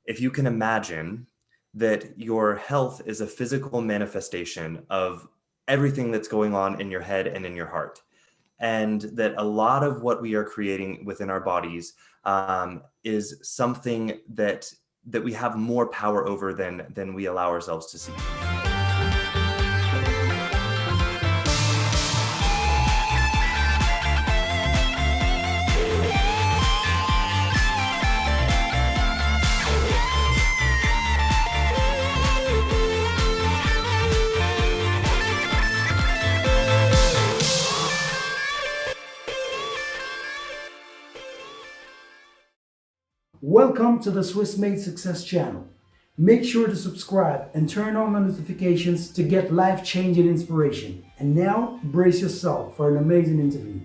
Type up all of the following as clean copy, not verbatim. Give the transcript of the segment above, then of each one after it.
if you can imagine that your health is a physical manifestation of everything that's going on in your head and in your heart, and that a lot of what we are creating within our bodies is something that we have more power over than we allow ourselves to see. Welcome to the Swiss Made Success channel. Make sure to subscribe and turn on the notifications to get life-changing inspiration. And now, brace yourself for an amazing interview.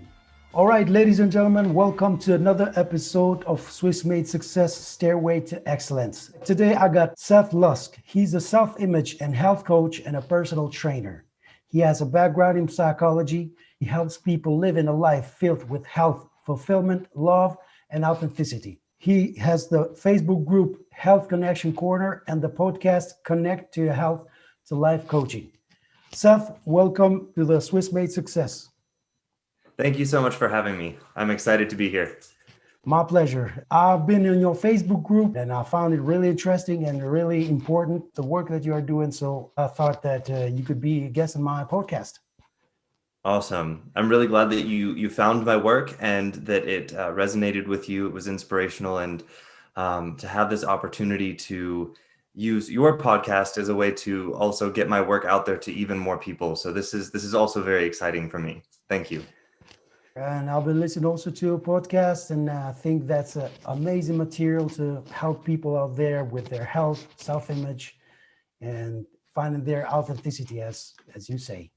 All right, ladies and gentlemen, welcome to another episode of Swiss Made Success, Stairway to Excellence. Today, I got Seth Lusk. He's a self-image and health coach and a personal trainer. He has a background in psychology. He helps people live in a life filled with health, fulfillment, love, and authenticity. He has the Facebook group Health Connection Corner and the podcast Connect to Your Health to Life Coaching. Seth, welcome to the Swiss Made Success. Thank you so much for having me. I'm excited to be here. My pleasure. I've been in your Facebook group and I found it really interesting and really important, the work that you are doing. So I thought that you could be a guest on my podcast. Awesome. I'm really glad that you found my work and that it resonated with you. It was inspirational, and to have this opportunity to use your podcast as a way to also get my work out there to even more people. So this is also very exciting for me. Thank you. And I've been listening also to your podcast, and I think that's amazing material to help people out there with their health, self-image, and finding their authenticity, as you say.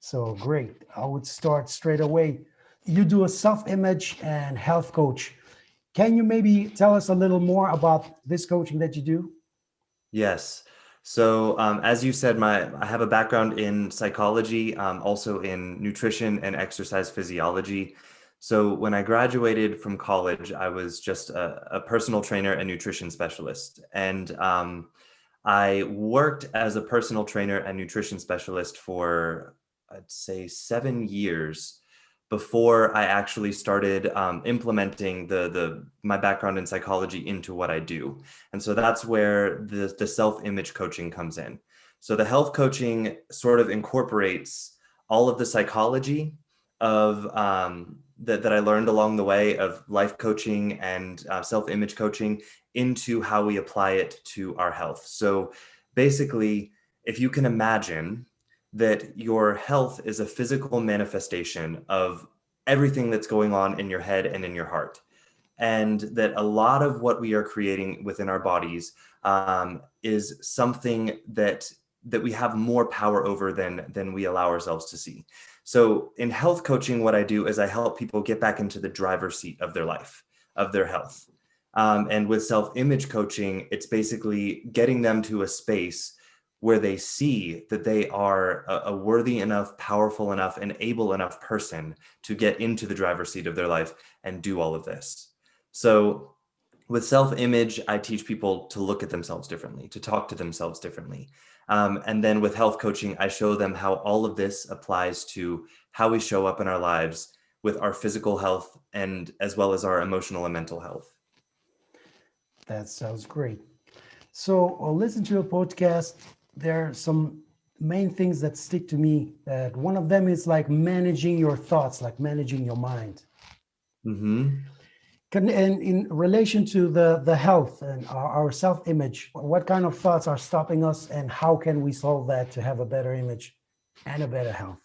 So great. I would start straight away. You do a self-image and health coach. Can you maybe tell us a little more about this coaching that you do? Yes. So as you said, I have a background in psychology, also in nutrition and exercise physiology. So when I graduated from college, I was just a personal trainer and nutrition specialist. And I worked as a personal trainer and nutrition specialist for, I'd say, 7 years before I actually started implementing my background in psychology into what I do. And so that's where the self-image coaching comes in. So the health coaching sort of incorporates all of the psychology of that I learned along the way of life coaching and self-image coaching into how we apply it to our health. So basically, if you can imagine that your health is a physical manifestation of everything that's going on in your head and in your heart, and that a lot of what we are creating within our bodies is something that we have more power over than we allow ourselves to see. So in health coaching, what I do is I help people get back into the driver's seat of their life, of their health. And with self-image coaching, it's basically getting them to a space where they see that they are a worthy enough, powerful enough, and able enough person to get into the driver's seat of their life and do all of this. So with self-image, I teach people to look at themselves differently, to talk to themselves differently. And then with health coaching, I show them how all of this applies to how we show up in our lives with our physical health and as well as our emotional and mental health. That sounds great. So I'll listen to your podcast. There are some main things that stick to me. That one of them is like managing your thoughts, like managing your mind. Mm-hmm. And in relation to the health and our self-image, what kind of thoughts are stopping us and how can we solve that to have a better image and a better health?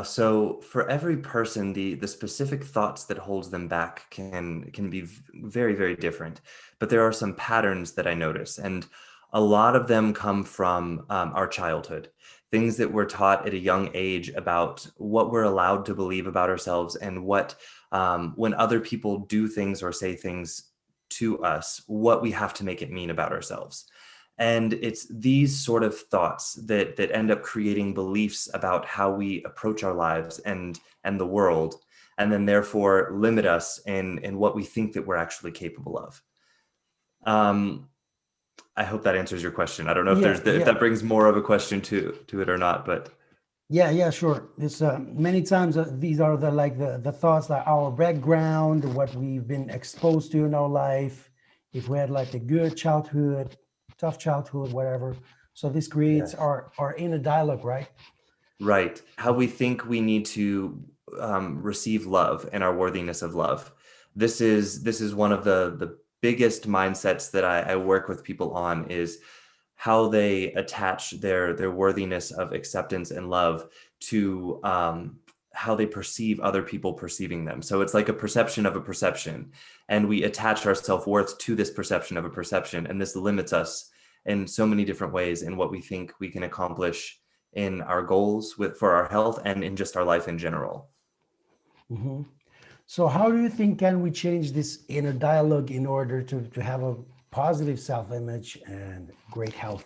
So for every person, the specific thoughts that holds them back can be very, very different. But there are some patterns that I notice, and a lot of them come from our childhood, things that we're taught at a young age about what we're allowed to believe about ourselves and what, when other people do things or say things to us, what we have to make it mean about ourselves. And it's these sort of thoughts that end up creating beliefs about how we approach our lives and the world, and then therefore limit us in what we think that we're actually capable of. Um, I hope that answers your question. I don't know if Yeah, if yeah. that brings more of a question to it or not, but Yeah, yeah, sure. It's many times these are the thoughts that our background, what we've been exposed to in our life. If we had like a good childhood, tough childhood, whatever. So this creates yes. our inner dialogue, right? Right. How we think we need to receive love and our worthiness of love. This is one of the biggest mindsets that I work with people on is how they attach their worthiness of acceptance and love to how they perceive other people perceiving them. So it's like a perception of a perception, and we attach our self-worth to this perception of a perception, and this limits us in so many different ways in what we think we can accomplish in our goals for our health and in just our life in general. Hmm. So how do you think can we change this inner dialogue in order to have a positive self-image and great health?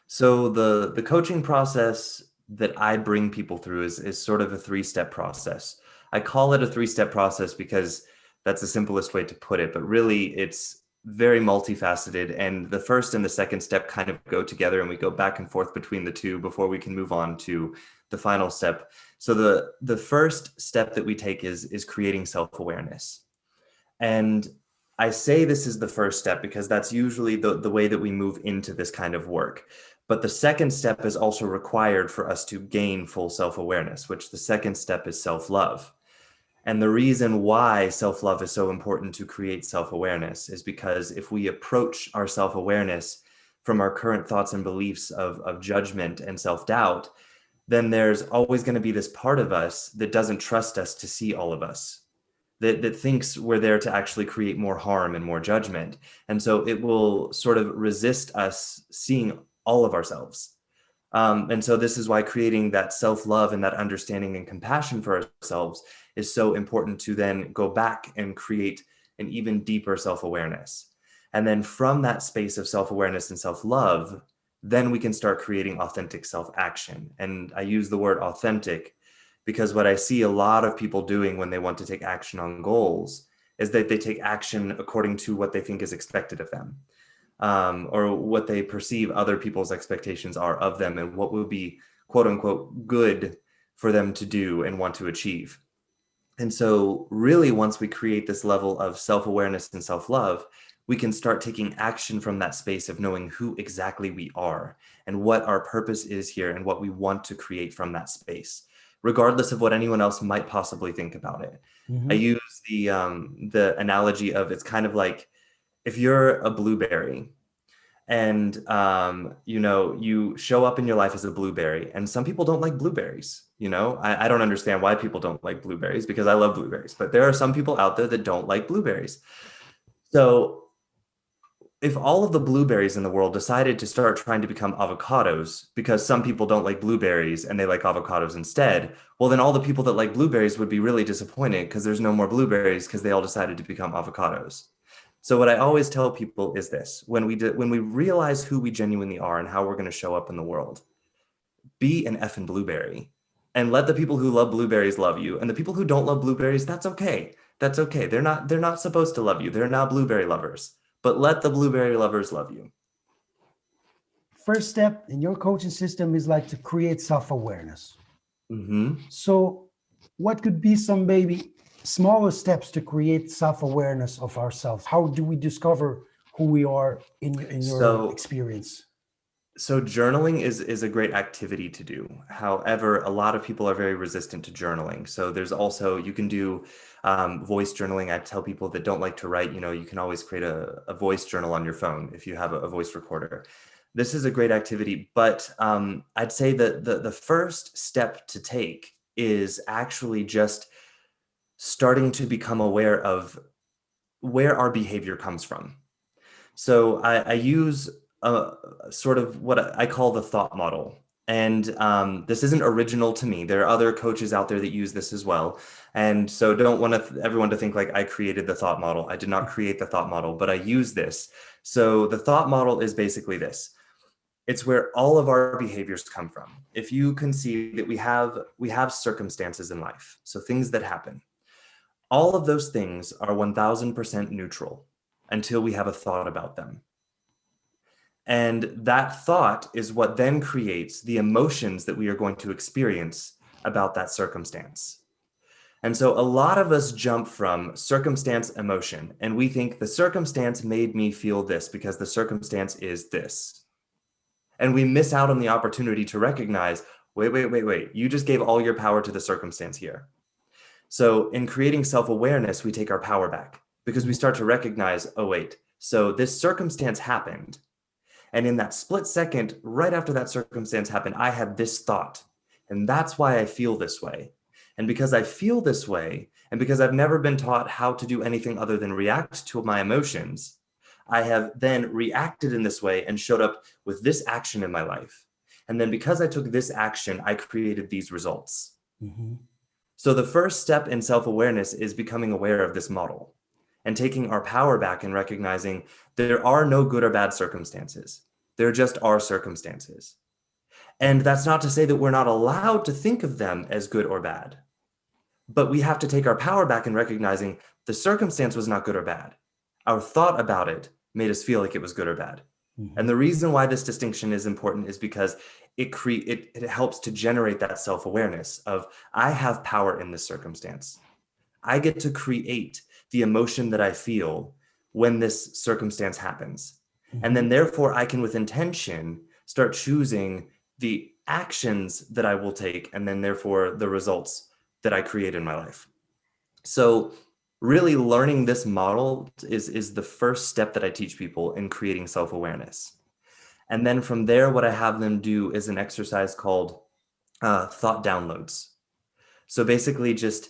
So the coaching process that I bring people through is sort of a three-step process. I call it a three-step process because that's the simplest way to put it, but really it's very multifaceted. And the first and the second step kind of go together, and we go back and forth between the two before we can move on to the final step. So the first step that we take is creating self-awareness. And I say this is the first step because that's usually the way that we move into this kind of work. But the second step is also required for us to gain full self-awareness, which the second step is self-love. And the reason why self-love is so important to create self-awareness is because if we approach our self-awareness from our current thoughts and beliefs of judgment and self-doubt, then there's always going to be this part of us that doesn't trust us to see all of us, that thinks we're there to actually create more harm and more judgment. And so it will sort of resist us seeing all of ourselves. And so this is why creating that self-love and that understanding and compassion for ourselves is so important to then go back and create an even deeper self-awareness. And then from that space of self-awareness and self-love, then we can start creating authentic self-action. And I use the word authentic because what I see a lot of people doing when they want to take action on goals is that they take action according to what they think is expected of them, or what they perceive other people's expectations are of them and what would be quote unquote good for them to do and want to achieve. And so really, once we create this level of self-awareness and self-love, we can start taking action from that space of knowing who exactly we are and what our purpose is here and what we want to create from that space, regardless of what anyone else might possibly think about it. I Hmm. use the analogy of it's kind of like if you're a blueberry and you show up in your life as a blueberry, and some people don't like blueberries. I don't understand why people don't like blueberries because I love blueberries, but there are some people out there that don't like blueberries. So if all of the blueberries in the world decided to start trying to become avocados because some people don't like blueberries and they like avocados instead, well, then all the people that like blueberries would be really disappointed because there's no more blueberries because they all decided to become avocados. So what I always tell people is this: when we realize who we genuinely are and how we're going to show up in the world, be an effing blueberry and let the people who love blueberries love you, and the people who don't love blueberries, that's okay. That's okay. They're not supposed to love you. They're not blueberry lovers, but let the blueberry lovers love you. First step in your coaching system is like to create self-awareness. Hmm. So what could be some maybe smaller steps to create self-awareness of ourselves? How do we discover who we are in your So experience? So journaling is a great activity to do. However, a lot of people are very resistant to journaling. So there's also, you can do voice journaling. I tell people that don't like to write, you can always create a voice journal on your phone if you have a voice recorder. This is a great activity, but I'd say that the first step to take is actually just starting to become aware of where our behavior comes from. So I use sort of what I call the thought model. And this isn't original to me. There are other coaches out there that use this as well. And so don't want everyone to think like I created the thought model. I did not create the thought model, but I use this. So the thought model is basically this. It's where all of our behaviors come from. If you can see that we have circumstances in life, so things that happen, all of those things are 1000% neutral. until we have a thought about them. And that thought is what then creates the emotions that we are going to experience about that circumstance. And so a lot of us jump from circumstance emotion, and we think the circumstance made me feel this because the circumstance is this. And we miss out on the opportunity to recognize, wait, you just gave all your power to the circumstance here. So in creating self-awareness, we take our power back because we start to recognize, oh, wait, so this circumstance happened. And in that split second, right after that circumstance happened, I had this thought. And that's why I feel this way. And because I feel this way, and because I've never been taught how to do anything other than react to my emotions, I have then reacted in this way and showed up with this action in my life. And then because I took this action, I created these results. Mm-hmm. So the first step in self-awareness is becoming aware of this model and taking our power back and recognizing there are no good or bad circumstances. There just are circumstances. And that's not to say that we're not allowed to think of them as good or bad. But we have to take our power back in recognizing the circumstance was not good or bad. Our thought about it made us feel like it was good or bad. Mm-hmm. And the reason why this distinction is important is because it helps to generate that self-awareness of, I have power in this circumstance. I get to create the emotion that I feel when this circumstance happens. Mm-hmm. And then therefore I can, with intention, start choosing the actions that I will take, and then therefore the results that I create in my life. So really learning this model is the first step that I teach people in creating self-awareness. And then from there, what I have them do is an exercise called thought downloads. So basically just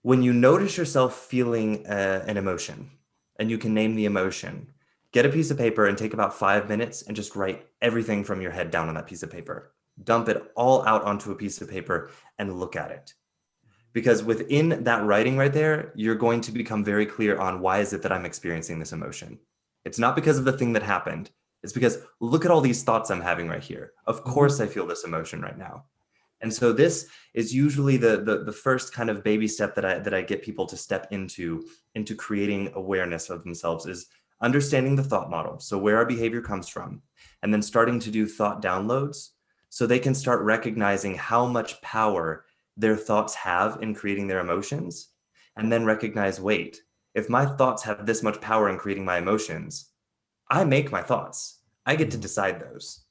when you notice yourself feeling an emotion and you can name the emotion, get a piece of paper and take about 5 minutes and just write everything from your head down on that piece of paper. Dump it all out onto a piece of paper and look at it. Because within that writing right there, you're going to become very clear on, why is it that I'm experiencing this emotion? It's not because of the thing that happened. It's because look at all these thoughts I'm having right here. Of course I feel this emotion right now. And so this is usually the first kind of baby step that I get people to step into creating awareness of themselves, is understanding the thought model. So where our behavior comes from, and then starting to do thought downloads so they can start recognizing how much power their thoughts have in creating their emotions, and then recognize, wait, if my thoughts have this much power in creating my emotions, I make my thoughts. I get to decide those.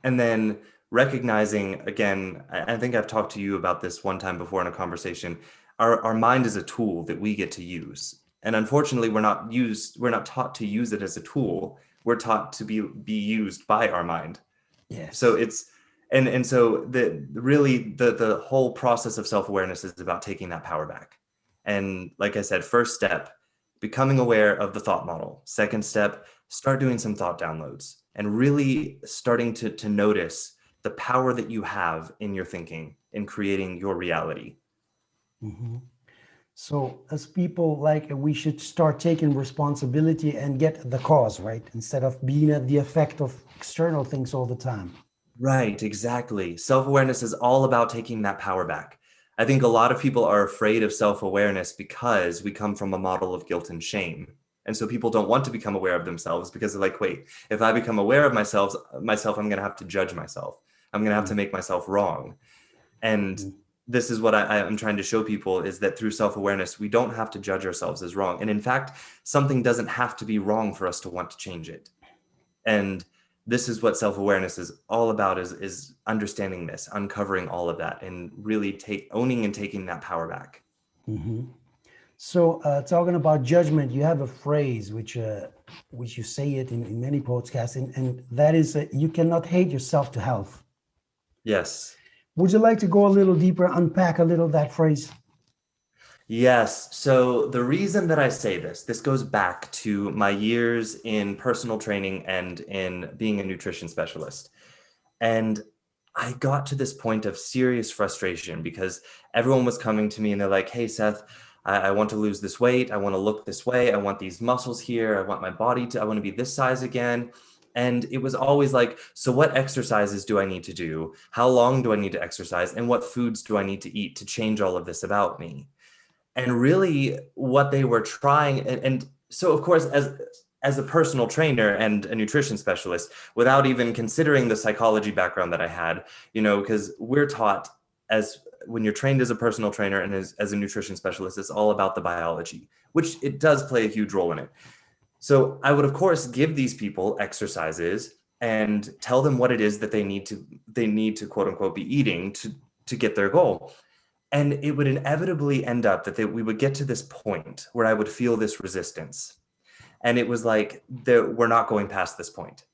And then recognizing, again, I think I've talked to you about this one time before in a conversation, our mind is a tool that we get to use. And unfortunately, we're not taught to use it as a tool. We're taught to be used by our mind. Yes. So it's, and so the whole process of self-awareness is about taking that power back. And like I said, first step, becoming aware of the thought model. Second step, start doing some thought downloads and really starting to notice the power that you have in your thinking, in creating your reality. Mm-hmm. So as people, like, we should start taking responsibility and get the cause, right? Instead of being at the effect of external things all the time. Right, exactly. Self-awareness is all about taking that power back. I think a lot of people are afraid of self-awareness because we come from a model of guilt and shame. And so people don't want to become aware of themselves because they're like, wait, if I become aware of myself, I'm going to have to judge myself. I'm going to have to make myself wrong. And this is what I'm trying to show people, is that through self-awareness, we don't have to judge ourselves as wrong. And in fact, something doesn't have to be wrong for us to want to change it. And this is what self-awareness is all about, is understanding this, uncovering all of that, and really owning and taking that power back. Mm-hmm. So talking about judgment, you have a phrase which you say it in many podcasts, and that is, you cannot hate yourself to health. Yes. Would you like to go a little deeper, unpack a little that phrase? Yes. So the reason that I say this goes back to my years in personal training and in being a nutrition specialist. And I got to this point of serious frustration because everyone was coming to me and they're like, hey, Seth, I want to lose this weight. I want to look this way. I want these muscles here. I want my body I want to be this size again. And it was always like, so what exercises do I need to do? How long do I need to exercise? And what foods do I need to eat to change all of this about me? And really what they were trying, and So of course, as a personal trainer and a nutrition specialist, without even considering the psychology background that I had, because we're taught as when you're trained as a personal trainer and as a nutrition specialist, it's all about the biology, which it does play a huge role in it. So I would, of course, give these people exercises and tell them what it is that they need to quote unquote be eating to get their goal. And it would inevitably end up that we would get to this point where I would feel this resistance. And it was like, we're not going past this point.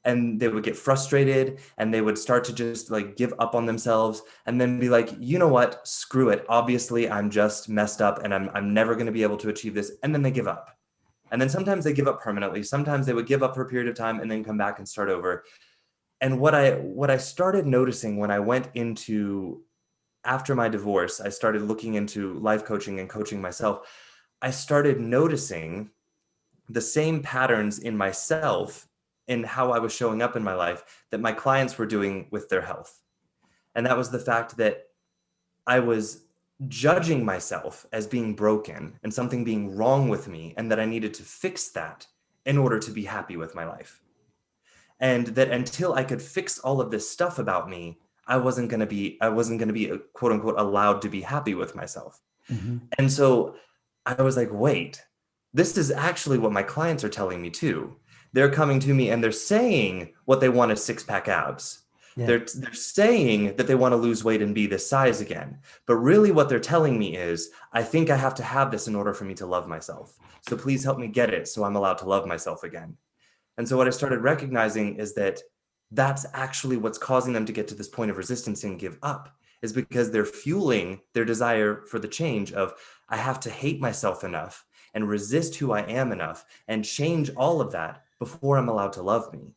And they would get frustrated and they would start to just like give up on themselves and then be like, you know what, screw it. Obviously, I'm just messed up and I'm never going to be able to achieve this. And then they give up. And then sometimes they give up permanently. Sometimes they would give up for a period of time and then come back and start over. And what I started noticing when I went into after my divorce, I started looking into life coaching and coaching myself. I started noticing the same patterns in myself in how I was showing up in my life that my clients were doing with their health. And that was the fact that I was judging myself as being broken and something being wrong with me, and that I needed to fix that in order to be happy with my life. And that until I could fix all of this stuff about me, I wasn't going to be quote unquote allowed to be happy with myself. Mm-hmm. And so I was like, wait, this is actually what my clients are telling me too. They're coming to me and they're saying what they want is six-pack abs. Yeah. They're saying that they want to lose weight and be this size again. But really what they're telling me is, I think I have to have this in order for me to love myself. So please help me get it so I'm allowed to love myself again. And so what I started recognizing is that that's actually what's causing them to get to this point of resistance and give up, is because they're fueling their desire for the change of, I have to hate myself enough and resist who I am enough and change all of that before I'm allowed to love me.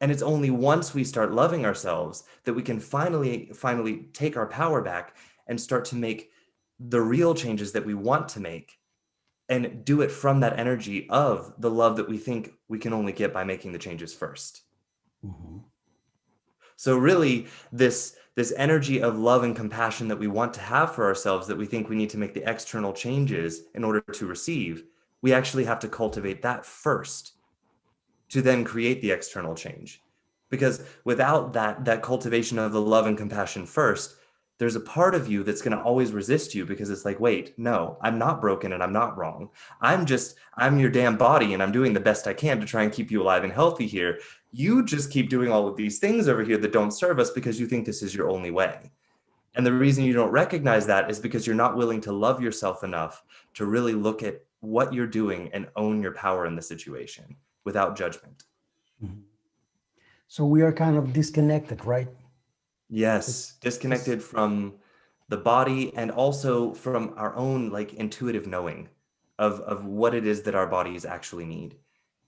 And it's only once we start loving ourselves that we can finally take our power back and start to make the real changes that we want to make, and do it from that energy of the love that we think we can only get by making the changes first. Mm-hmm. So really, this energy of love and compassion that we want to have for ourselves, that we think we need to make the external changes in order to receive, we actually have to cultivate that first to then create the external change. Because without that cultivation of the love and compassion first, there's a part of you that's going to always resist you, because it's like, wait, no, I'm not broken and I'm not wrong. I'm your damn body and I'm doing the best I can to try and keep you alive and healthy here. You just keep doing all of these things over here that don't serve us because you think this is your only way. And the reason you don't recognize that is because you're not willing to love yourself enough to really look at what you're doing and own your power in the situation without judgment. Mm-hmm. So we are kind of disconnected, right? Yes, disconnected from the body and also from our own like intuitive knowing of what it is that our bodies actually need.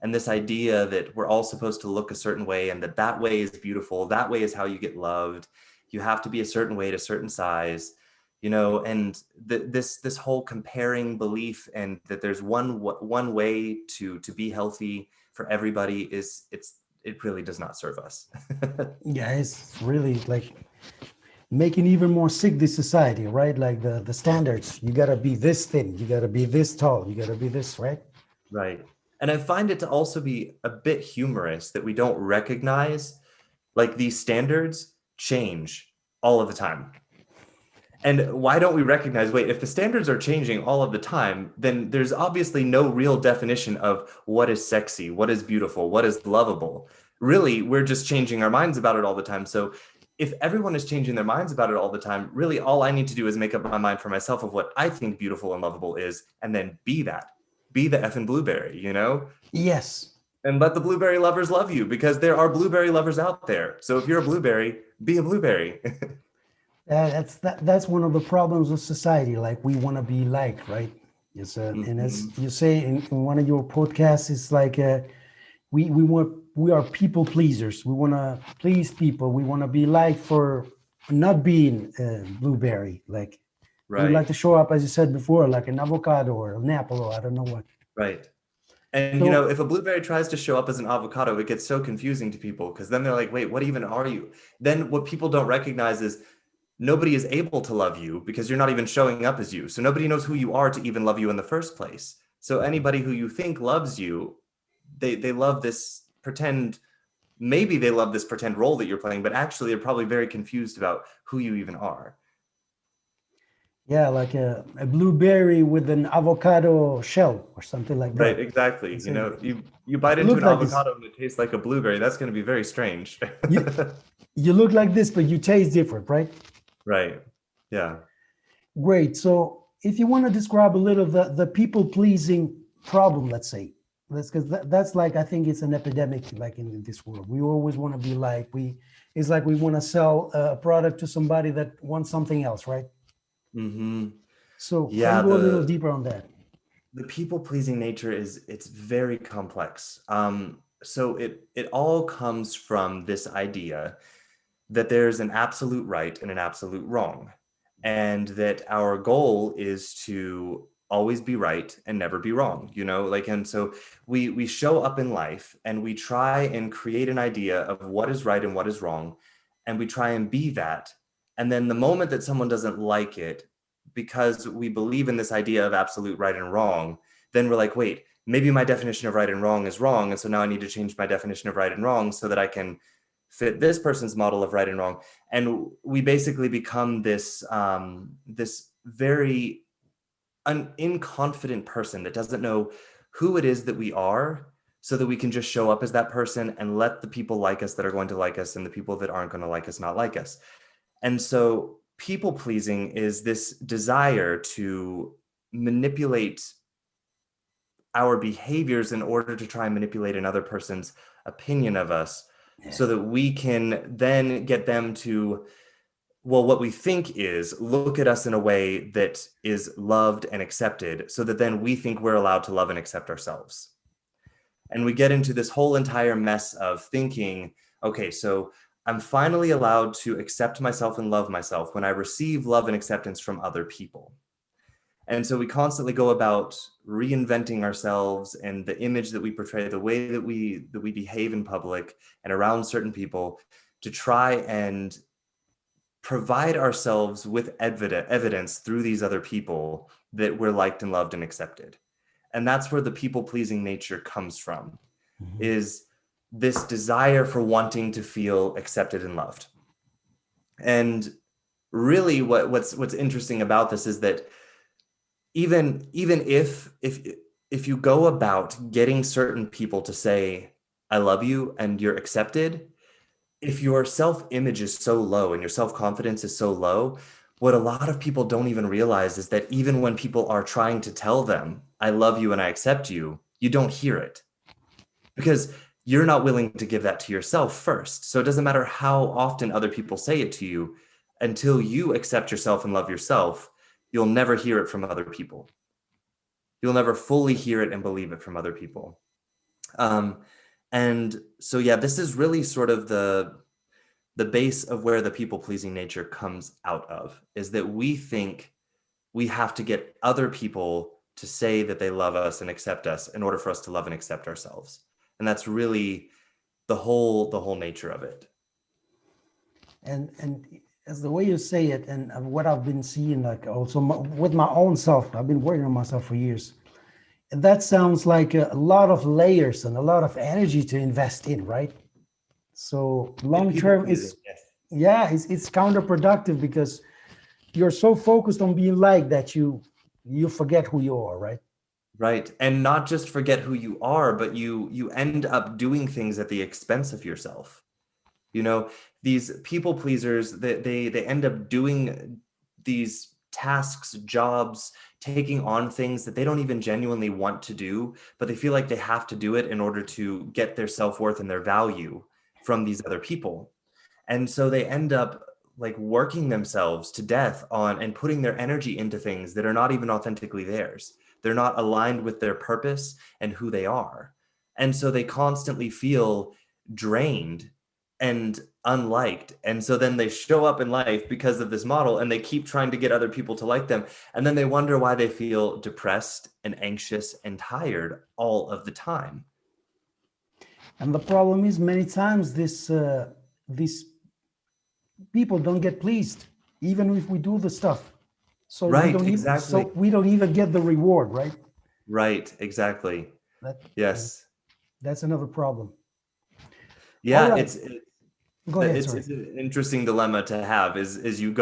And this idea that we're all supposed to look a certain way and that way is beautiful, that way is how you get loved. You have to be a certain weight, a certain size, and this whole comparing belief and that there's one way to be healthy for everybody it really does not serve us. Yeah, it's really like making even more sick this society, right? Like the standards. You gotta be this thin, you gotta be this tall, you gotta be this, right? Right. And I find it to also be a bit humorous that we don't recognize like these standards change all of the time. And why don't we recognize, wait, if the standards are changing all of the time, then there's obviously no real definition of what is sexy, what is beautiful, what is lovable. Really, we're just changing our minds about it all the time. So if everyone is changing their minds about it all the time, really all I need to do is make up my mind for myself of what I think beautiful and lovable is, and then be that. Be the effing blueberry, Yes. And let the blueberry lovers love you, because there are blueberry lovers out there. So if you're a blueberry, be a blueberry. That's one of the problems of society. Like we want to be liked, right? Yes, and as you say in one of your podcasts, it's like we are people pleasers. We want to please people. We want to be liked for not being blueberry. Like we would like Right, to show up, as you said before, like an avocado or an apple or I don't know what. right. And So if a blueberry tries to show up as an avocado, it gets so confusing to people, because then they're like, wait, what even are you? Then what people don't recognize is nobody is able to love you because you're not even showing up as you. So nobody knows who you are to even love you in the first place. So anybody who you think loves you, they love this pretend, maybe they love this pretend role that you're playing, but actually they're probably very confused about who you even are. Yeah, like a blueberry with an avocado shell or something like Right, that. exactly. It's You a, know, you bite you into look an like this. avocado and it tastes like a blueberry. That's going to be very strange. You you look like this, but you taste different, right? Right. Yeah. Great. So if you want to describe a little the people pleasing problem, let's say, because that's like I think it's an epidemic like in this world. We always want to be like we. It's like we want to sell a product to somebody that wants something else, right? Hmm. So can you Yeah, go a little deeper on that? the people-pleasing nature it's very complex. So it all comes from this idea that there's an absolute right and an absolute wrong, and that our goal is to always be right and never be wrong, you know, like, and so we show up in life and we try and create an idea of what is right and what is wrong, and we try and be that. And then the moment that someone doesn't like it, because we believe in this idea of absolute right and wrong, then we're like, wait, maybe my definition of right and wrong is wrong, and so now I need to change my definition of right and wrong so that I can fit this person's model of right and wrong. And we basically become this very inconfident person that doesn't know who it is that we are, so that we can just show up as that person and let the people like us that are going to like us, and the people that aren't going to like us not like us. And so people pleasing is this desire to manipulate our behaviors in order to try and manipulate another person's opinion of us, so that we can then get them to, well, what we think is look at us in a way that is loved and accepted, so that then we think we're allowed to love and accept ourselves. And we get into this whole entire mess of thinking, okay, so I'm finally allowed to accept myself and love myself when I receive love and acceptance from other people. And so we constantly go about reinventing ourselves and the image that we portray, the way that we behave in public and around certain people, to try and provide ourselves with evidence through these other people that we're liked and loved and accepted. And that's where the people-pleasing nature comes from, Mhm. is this desire for wanting to feel accepted and loved. And really what's interesting about this is that even if you go about getting certain people to say I love you and you're accepted, if your self-image is so low and your self-confidence is so low, what a lot of people don't even realize is that even when people are trying to tell them I love you and I accept you, you don't hear it, because you're not willing to give that to yourself first. So it doesn't matter how often other people say it to you, until you accept yourself and love yourself, you'll never hear it from other people. You'll never fully hear it and believe it from other people. Um, and so, yeah, this is really sort of the base of where the people-pleasing nature comes out of, is that we think we have to get other people to say that they love us and accept us in order for us to love and accept ourselves. And that's really the whole nature of it. And as the way you say it, and what I've been seeing, like also with my own self, I've been working on myself for years. And that sounds like a lot of layers and a lot of energy to invest in, right? So In long people term pleasing, is, yes. yeah, it's counterproductive because you're so focused on being liked that you forget who you are, right? Right. And not just forget who you are, but you end up doing things at the expense of yourself. You know, these people pleasers, they end up doing these tasks, jobs, taking on things that they don't even genuinely want to do, but they feel like they have to do it in order to get their self-worth and their value from these other people. And so they end up like working themselves to death on and putting their energy into things that are not even authentically theirs. They're not aligned with their purpose and who they are. And so they constantly feel drained and unliked. And so then they show up in life because of this model, and they keep trying to get other people to like them. And then they wonder why they feel depressed and anxious and tired all of the time. And the problem is many times these people don't get pleased, even if we do the stuff. So Right, exactly. we don't even get the reward, right? Right, exactly. That Yes. that's another problem. All Yeah, right, go ahead. it's Sorry. it's an interesting dilemma to have is you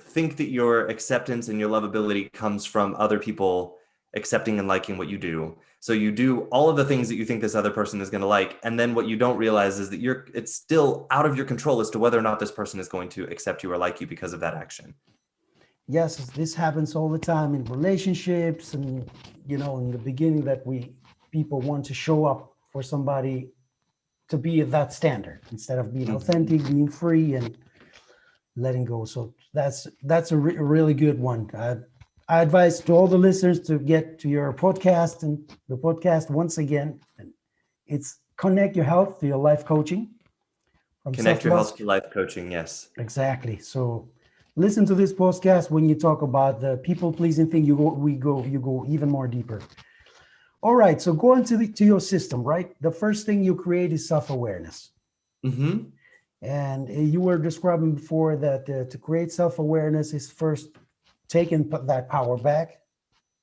think that your acceptance and your lovability comes from other people accepting and liking what you do. So you do all of the things that you think this other person is going to like, and then what you don't realize is that it's still out of your control as to whether or not this person is going to accept you or like you because of that action. Yes, this happens all the time in relationships, and in the beginning that we people want to show up for somebody to be at that standard instead of being Mhm. authentic, being free, and letting go. So that's a really good one. I advise to all the listeners to get to your podcast, and the podcast once again. And it's Connect Your Health to Your Life Coaching from Connect Seth your health Lusk. to life coaching. Yes. Exactly. So listen to this podcast when you talk about the people pleasing thing. You go even more deeper. All right. So go into to your system, right? The first thing you create is self-awareness. Hmm. And you were describing before that to create self-awareness is first taking that power back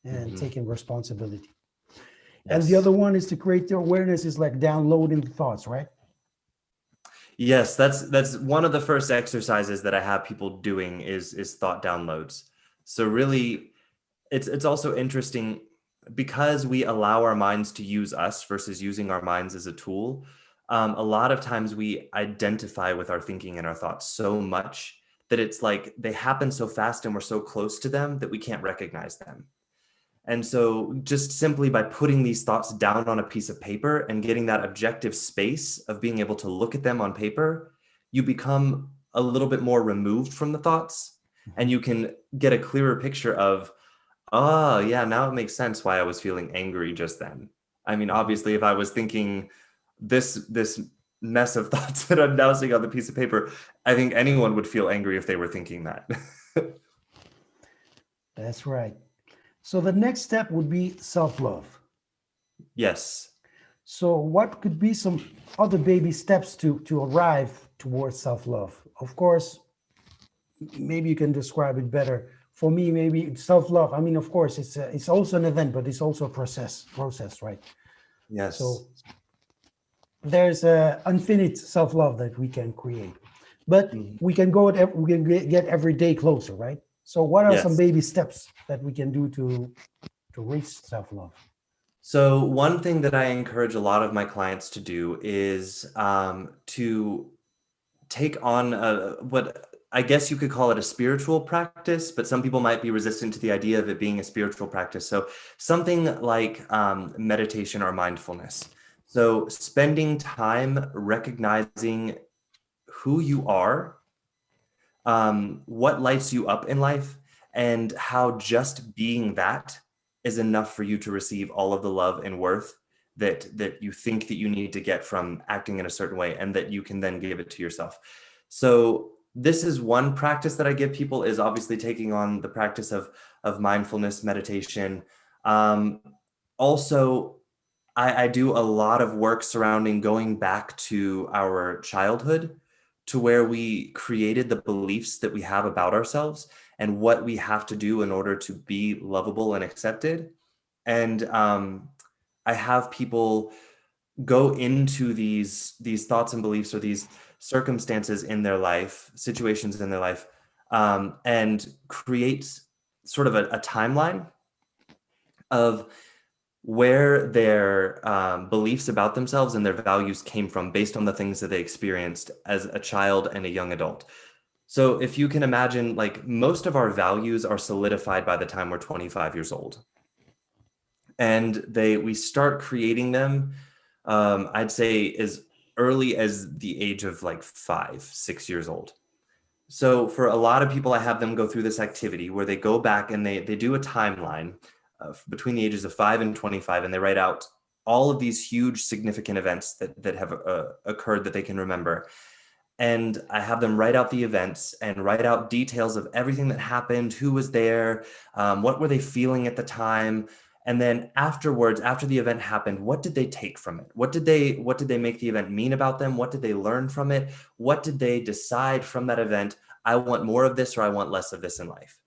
and Hmm. taking responsibility. And the other Yes. one is to create the awareness is like downloading the thoughts, right? Yes, that's one of the first exercises that I have people doing is thought downloads. So really, it's also interesting because we allow our minds to use us versus using our minds as a tool. A lot of times we identify with our thinking and our thoughts so much that it's like they happen so fast and we're so close to them that we can't recognize them. And so, just simply by putting these thoughts down on a piece of paper and getting that objective space of being able to look at them on paper, you become a little bit more removed from the thoughts and Mhm. you can get a clearer picture of, oh, yeah, now it makes sense why I was feeling angry just then. I mean, Mhm. obviously, if I was thinking this mess of thoughts that I'm now seeing on the piece of paper, I think anyone would feel angry if they were thinking that. That's right. So the next step would be self-love. Yes. So what could be some other baby steps to arrive towards self-love? Of course, maybe you can describe it better. For me, maybe self-love. I mean, of course, it's also an event, but it's also a process, right? Yes. So there's a infinite self-love that we can create, but Mhm. we can we can get every day closer, right? So what are some Yes. baby steps that we can do to reach self-love? So one thing that I encourage a lot of my clients to do is to take on what I guess you could call it a spiritual practice, but some people might be resistant to the idea of it being a spiritual practice. So something like meditation or mindfulness. So spending time recognizing who you are, what lights you up in life, and how just being that is enough for you to receive all of the love and worth that you think that you need to get from acting in a certain way, and that you can then give it to yourself. So this is one practice that I give people, is obviously taking on the practice of mindfulness meditation. Um, Also, I do a lot of work surrounding going back to our childhood, to where we created the beliefs that we have about ourselves and what we have to do in order to be lovable and accepted. And I have people go into these thoughts and beliefs, or these circumstances in their life, situations in their life, and create sort of a timeline of where their beliefs about themselves and their values came from based on the things that they experienced as a child and a young adult. So if you can imagine, like, most of our values are solidified by the time we're 25 years old. And we start creating them, I'd say as early as the age of like 5, 6 years old. So for a lot of people, I have them go through this activity where they go back and they do a timeline between the ages of 5 and 25, and they write out all of these huge significant events that have occurred that they can remember. And I have them write out the events and write out details of everything that happened, who was there, what were they feeling at the time, and then afterwards, after the event happened, what did they take from it? What did they make the event mean about them? What did they learn from it? What did they decide from that event? I want more of this, or I want less of this in life.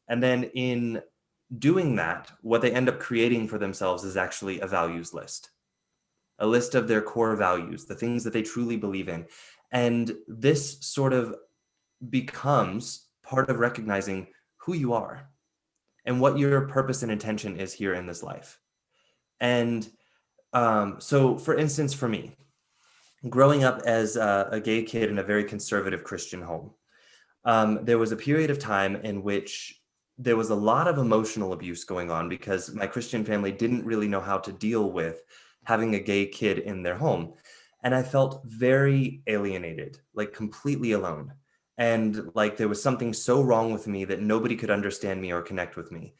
And then in doing that, what they end up creating for themselves is actually a values list, a list of their core values, the things that they truly believe in. And this sort of becomes part of recognizing who you are and what your purpose and intention is here in this life. And so, for instance, for me, growing up as a gay kid in a very conservative Christian home, there was a period of time in which there was a lot of emotional abuse going on because my Christian family didn't really know how to deal with having a gay kid in their home. And I felt very alienated, like completely alone. And like there was something so wrong with me that nobody could understand me or connect with me.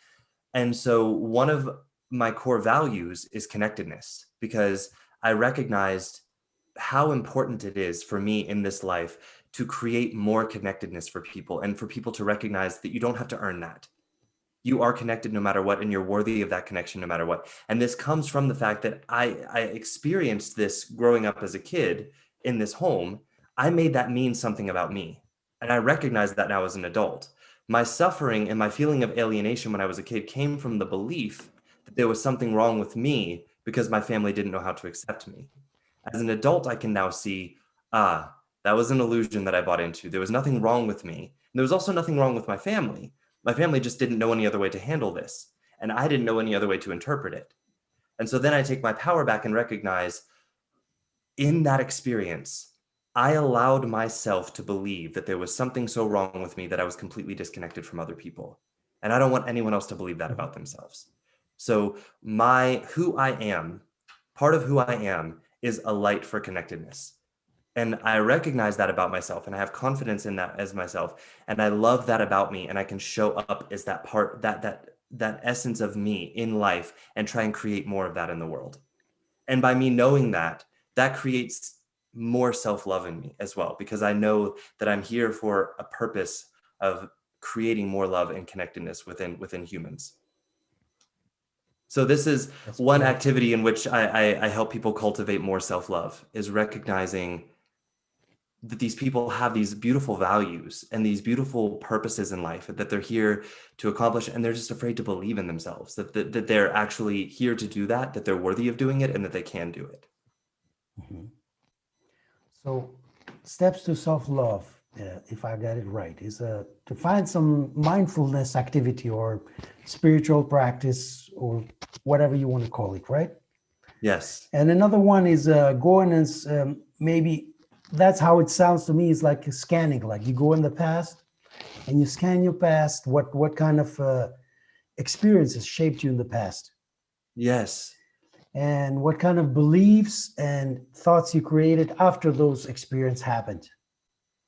And so one of my core values is connectedness because I recognized how important it is for me in this life to create more connectedness for people and for people to recognize that you don't have to earn that. You are connected no matter what, and you're worthy of that connection no matter what. And this comes from the fact that I experienced this growing up as a kid in this home. I made that mean something about me. And I recognize that now as an adult. My suffering and my feeling of alienation when I was a kid came from the belief that there was something wrong with me because my family didn't know how to accept me. As an adult, I can now see, that was an illusion that I bought into. There was nothing wrong with me. And there was also nothing wrong with my family. My family just didn't know any other way to handle this. And I didn't know any other way to interpret it. And so then I take my power back and recognize in that experience, I allowed myself to believe that there was something so wrong with me that I was completely disconnected from other people. And I don't want anyone else to believe that about themselves. So who I am, part of who I am is a light for connectedness. And I recognize that about myself and I have confidence in that as myself. And I love that about me. And I can show up as that part, that essence of me in life and try and create more of that in the world. And by me knowing that, that creates more self-love in me as well, because I know that I'm here for a purpose of creating more love and connectedness within humans. So this is That's one great. activity in which I help people cultivate more self-love, is recognizing that these people have these beautiful values and these beautiful purposes in life that they're here to accomplish, and they're just afraid to believe in themselves, that they're actually here to do that they're worthy of doing it, and that they can do it. Mhm. So, steps to self-love, if I got it right, is to find some mindfulness activity or spiritual practice or whatever you want to call it, right? Yes. And another one is going and maybe that's how it sounds to me. Is like a scanning, like you go in the past and you scan your past. What kind of experiences shaped you in the past, Yes. and what kind of beliefs and thoughts you created after those experiences happened.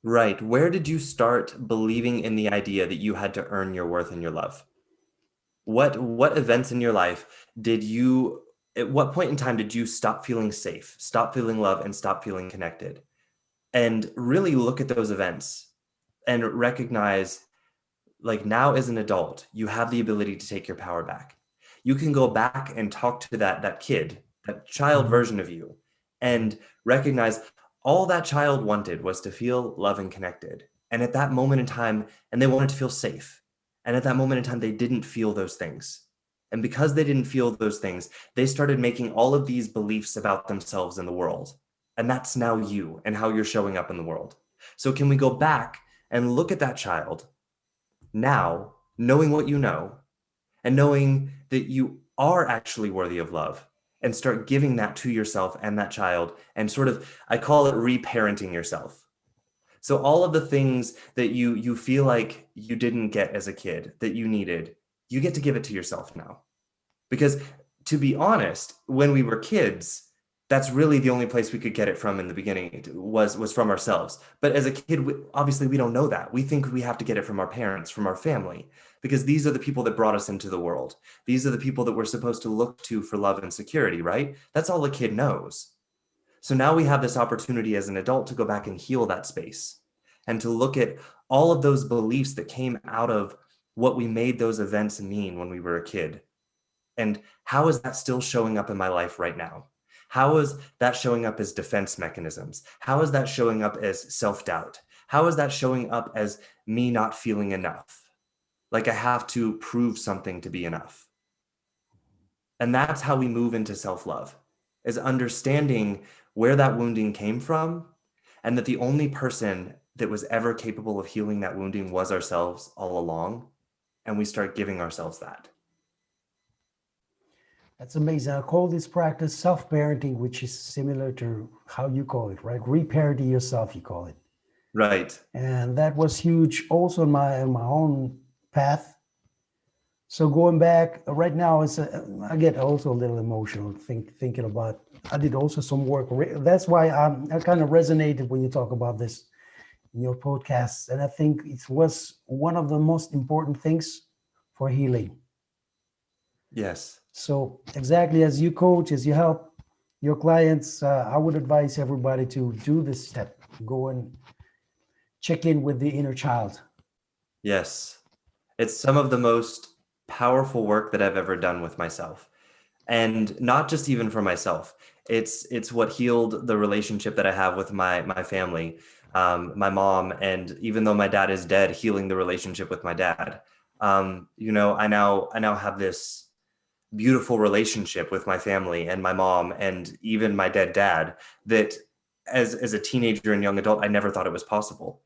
Right. Where did you start believing in the idea that you had to earn your worth and your love? What events in your life at what point in time did you stop feeling safe, stop feeling love, and stop feeling connected? And really look at those events and recognize, like, now as an adult, you have the ability to take your power back. You can go back and talk to that kid, that child Mhm. version of you, and recognize all that child wanted was to feel love and connected. And at that moment in time, and they wanted to feel safe. And at that moment in time, they didn't feel those things. And because they didn't feel those things, they started making all of these beliefs about themselves in the world. And that's now you and how you're showing up in the world. So can we go back and look at that child now, knowing what you know, and knowing that you are actually worthy of love, and start giving that to yourself and that child, and sort of, I call it reparenting yourself. So all of the things that you feel like you didn't get as a kid that you needed, you get to give it to yourself now. Because to be honest, when we were kids, that's really the only place we could get it from in the beginning, was from ourselves. But as a kid, obviously we don't know that. We think we have to get it from our parents, from our family, because these are the people that brought us into the world. These are the people that we're supposed to look to for love and security, right? That's all a kid knows. So now we have this opportunity as an adult to go back and heal that space and to look at all of those beliefs that came out of what we made those events mean when we were a kid. And how is that still showing up in my life right now? How is that showing up as defense mechanisms? How is that showing up as self-doubt? How is that showing up as me not feeling enough? like I have to prove something to be enough. And that's how we move into self-love, is understanding where that wounding came from, and that the only person that was ever capable of healing that wounding was ourselves all along. And we start giving ourselves that. That's amazing. I call this practice self-parenting, which is similar to how you call it, right? Reparenting yourself, you call it. Right. And that was huge also in my own path. So going back right now, I get also a little emotional thinking about. I did also some work. That's why I kind of resonated when you talk about this in your podcasts, and I think it was one of the most important things for healing. Yes. So exactly as you coach, as you help your clients, I would advise everybody to do this step. Go and check in with the inner child. Yes. It's some of the most powerful work that I've ever done with myself. And not just even for myself. It's what healed the relationship that I have with my family, my mom, and even though my dad is dead, healing the relationship with my dad. I now have this beautiful relationship with my family and my mom and even my dead dad that as a teenager and young adult, I never thought it was possible.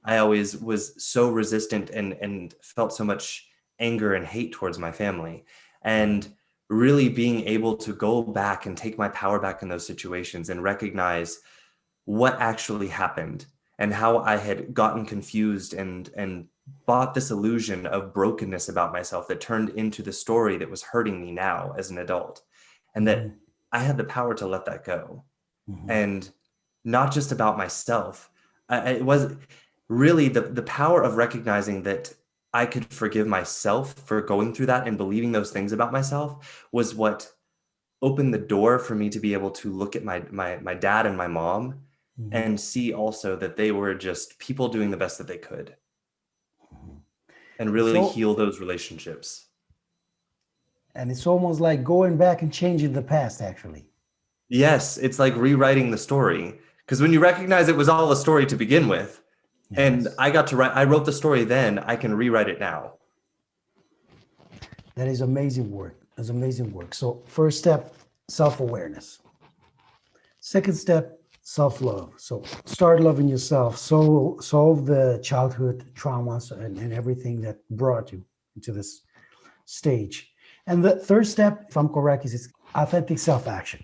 I always was so resistant and felt so much anger and hate towards my family. And really being able to go back and take my power back in those situations and recognize what actually happened and how I had gotten confused and bought this illusion of brokenness about myself that turned into the story that was hurting me now as an adult, and Mm-hmm. that I had the power to let that go. Mm-hmm. And not just about myself. It was really the power of recognizing that I could forgive myself for going through that and believing those things about myself was what opened the door for me to be able to look at my dad and my mom Mm-hmm. and see also that they were just people doing the best that they could and really So, heal those relationships. and it's almost like going back and changing the past, actually. Yes, it's like rewriting the story because when you recognize it was all a story to begin with, and Yes. I wrote the story then, I can rewrite it now. That is amazing work. That's amazing work. So, first step, self-awareness. Second step, self-love. So, start loving yourself. So, solve the childhood traumas and everything that brought you into this stage. And the third step, if I'm correct, is authentic self-action.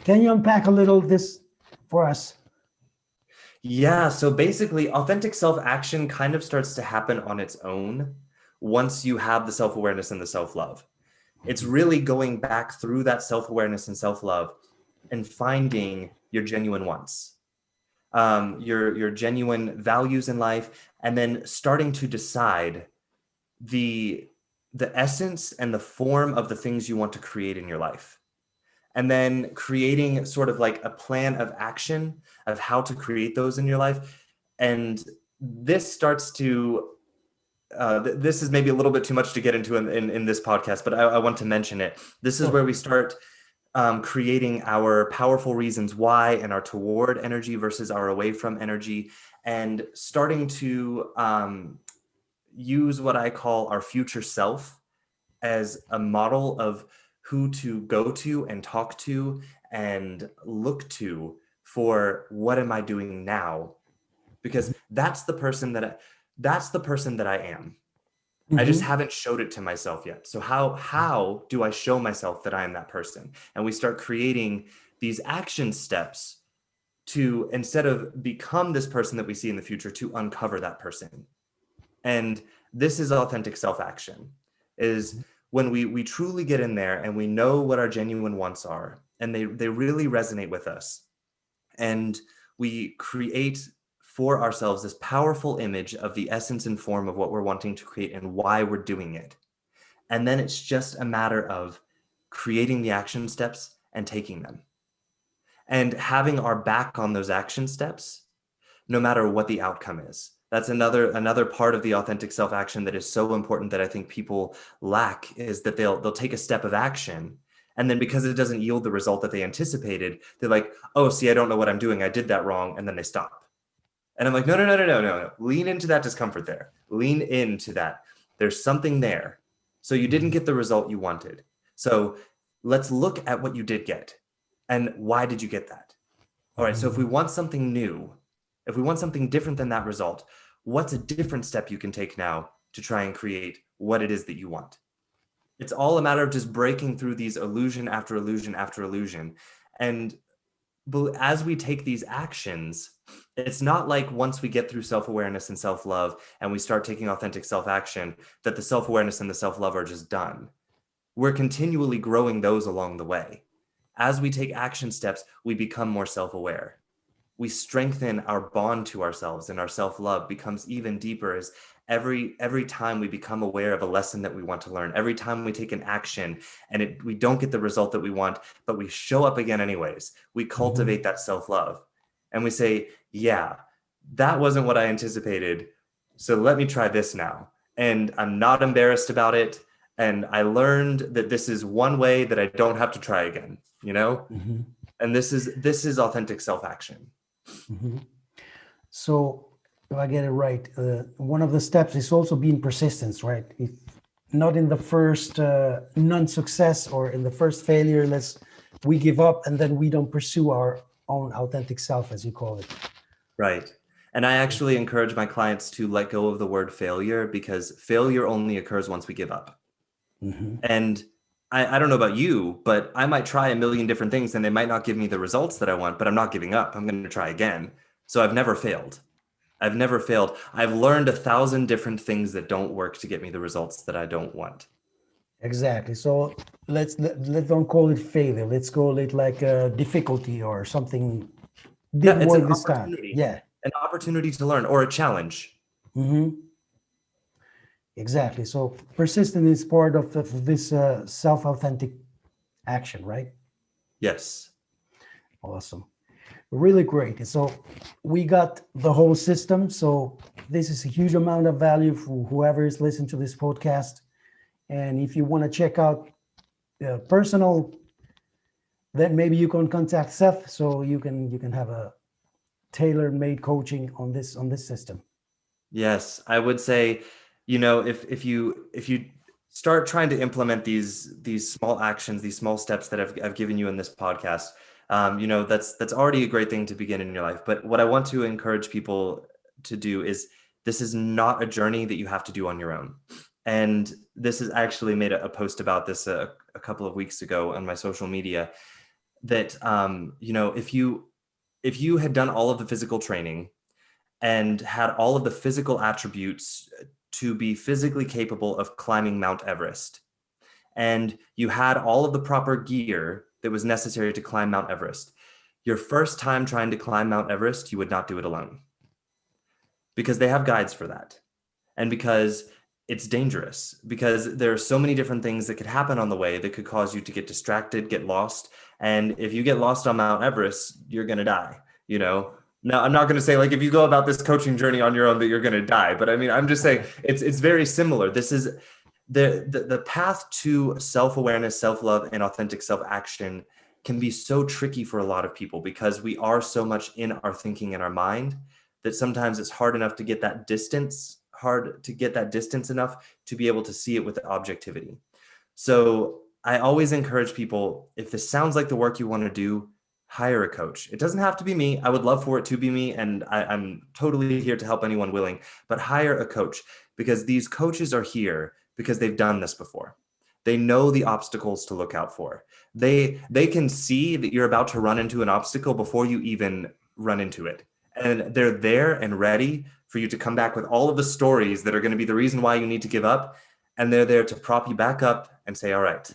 Can you unpack a little this for us? Yeah, so basically, authentic self action kind of starts to happen on its own once you have the self awareness and the self love. It's really going back through that self awareness and self love and finding your genuine wants, your genuine values in life, and then starting to decide the the essence and the form of the things you want to create in your life, and then creating sort of like a plan of action of how to create those in your life. And this starts to this is maybe a little bit too much to get into in this podcast, but I want to mention it. This is Sure. where we start creating our powerful reasons why and our toward energy versus our away from energy, and starting to use what I call our future self as a model of who to go to and talk to and look to for what am I doing now? Because that's the person that I am. I just Mm-hmm. haven't showed it to myself yet. So how do I show myself that I am that person? And we start creating these action steps to, instead of become this person that we see in the future, to uncover that person. And this is authentic self-action, is when we truly get in there and we know what our genuine wants are, and they really resonate with us. And we create for ourselves this powerful image of the essence and form of what we're wanting to create and why we're doing it. And then it's just a matter of creating the action steps and taking them and having our back on those action steps no matter what the outcome is. That's another part of the authentic self-action that is so important that I think people lack, is that they'll take a step of action, and then because it doesn't yield the result that they anticipated, they're like, oh, see, I don't know what I'm doing, I did that wrong, and then they stop. And I'm like, no. Lean into that discomfort there. Lean into that. There's something there. So you didn't get the result you wanted. So let's look at what you did get. And why did you get that? All right, so if we want something new, if we want something different than that result, what's a different step you can take now to try and create what it is that you want? It's all a matter of just breaking through these illusion after illusion after illusion. And as we take these actions, it's not like once we get through self-awareness and self-love and we start taking authentic self-action, that the self-awareness and the self-love are just done. We're continually growing those along the way. As we take action steps, we become more self-aware. We strengthen our bond to ourselves, and our self-love becomes even deeper as every time we become aware of a lesson that we want to learn, every time we take an action and we don't get the result that we want, but we show up again anyways, we cultivate that self-love. And we say, yeah, that wasn't what I anticipated, so let me try this now. And I'm not embarrassed about it. And I learned that this is one way that I don't have to try again, you know? And this is authentic self-action. So, if I get it right, one of the steps is also being persistent, right? If not in the first non-success or in the first failure, we give up and then we don't pursue our own authentic self, as you call it. Right. And I actually encourage my clients to let go of the word failure, because failure only occurs once we give up. And I don't know about you, but I might try a million different things and they might not give me the results that I want, but I'm not giving up. I'm going to try again. So I've never failed. I've never failed. I've learned 1,000 different things that don't work to get me the results that I don't want. Exactly. So let's don't call it failure. Let's call it like a difficulty or something didn't It's work an this time. opportunity. Yeah. An opportunity to learn, or a challenge. Exactly. So persistence is part of this self-authentic action, right? Yes. Awesome. Really great. So we got the whole system. So this is a huge amount of value for whoever is listening to this podcast. And if you want to check out personal, then maybe you can contact Seth so you can have a tailor-made coaching on this system. Yes, I would say, if you start trying to implement these small actions, these small steps that I've given you in this podcast, that's already a great thing to begin in your life. But what I want to encourage people to do is, this is not a journey that you have to do on your own. And this is actually made a post about this a couple of weeks ago on my social media, that if you had done all of the physical training and had all of the physical attributes to be physically capable of climbing Mount Everest, and you had all of the proper gear that was necessary to climb Mount Everest, your first time trying to climb Mount Everest, you would not do it alone, because they have guides for that. And because it's dangerous, because there are so many different things that could happen on the way that could cause you to get distracted, get lost. And if you get lost on Mount Everest, you're going to die, Now, I'm not going to say, like, if you go about this coaching journey on your own that you're going to die, but I mean, I'm just saying it's very similar. This is the path to self-awareness, self-love, and authentic self-action can be so tricky for a lot of people, because we are so much in our thinking and our mind that sometimes it's hard to get that distance enough to be able to see it with objectivity. So I always encourage people, if this sounds like the work you want to do, hire a coach. It doesn't have to be me. I would love for it to be me, and I'm totally here to help anyone willing, but hire a coach, because these coaches are here because they've done this before. They know the obstacles to look out for. They can see that you're about to run into an obstacle before you even run into it. And they're there and ready for you to come back with all of the stories that are going to be the reason why you need to give up. And they're there to prop you back up and say, all right,